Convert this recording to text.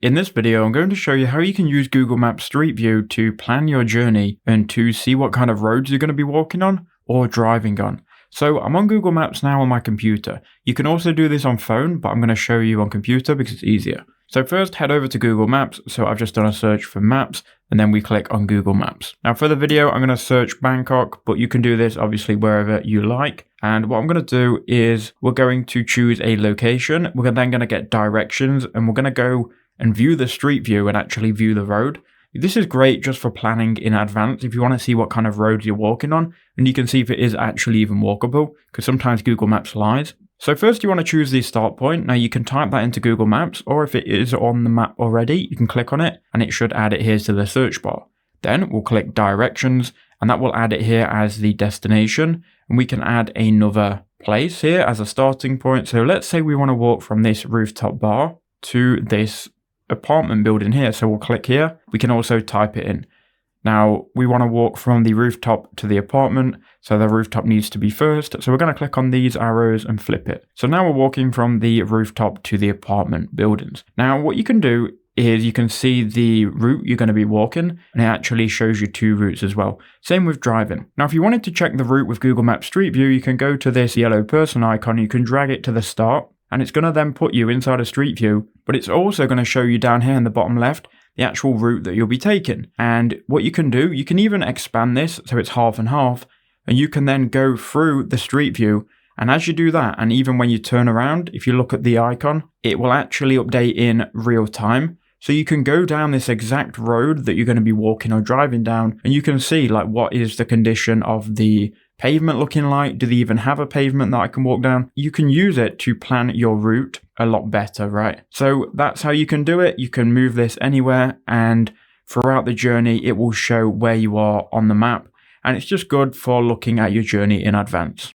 In this video, I'm going to show you how you can use Google Maps Street View to plan your journey and to see what kind of roads you're going to be walking on or driving on. So I'm on Google Maps now on my computer. You can also do this on phone, but I'm going to show you on computer because it's easier. So first head over to Google Maps. So I've just done a search for maps and then we click on Google Maps. Now for the video, I'm going to search Bangkok, but you can do this obviously wherever you like. And what I'm going to do is we're going to choose a location. We're then going to get directions and we're going to go and view the street view and actually view the road. This is great just for planning in advance if you want to see what kind of roads you're walking on, and you can see if it is actually even walkable, because sometimes Google Maps lies. So first you want to choose the start point. Now you can type that into Google Maps, or if it is on the map already, you can click on it and it should add it here to the search bar. Then we'll click directions and that will add it here as the destination, and we can add another place here as a starting point. So let's say we want to walk from this rooftop bar to this apartment building here. So we'll click here. We can also type it in. Now we want to walk from the rooftop to the apartment. So the rooftop needs to be first. So we're going to click on these arrows and flip it. So now we're walking from the rooftop to the apartment buildings. Now what you can do is you can see the route you're going to be walking, and it actually shows you two routes as well. Same with driving. Now if you wanted to check the route with Google Maps Street View, you can go to this yellow person icon. You can drag it to the start, and it's going to then put you inside a Street View, but it's also going to show you down here in the bottom left the actual route that you'll be taking. And what you can do, you can even expand this so it's half and half, and you can then go through the Street View. And as you do that, and even when you turn around, if you look at the icon, it will actually update in real time. So you can go down this exact road that you're going to be walking or driving down, and you can see like what is the condition of the pavement looking like. Do they even have a pavement that I can walk down? You can use it to plan your route a lot better, right? So that's how you can do it. You can move this anywhere, and throughout the journey, it will show where you are on the map. And it's just good for looking at your journey in advance.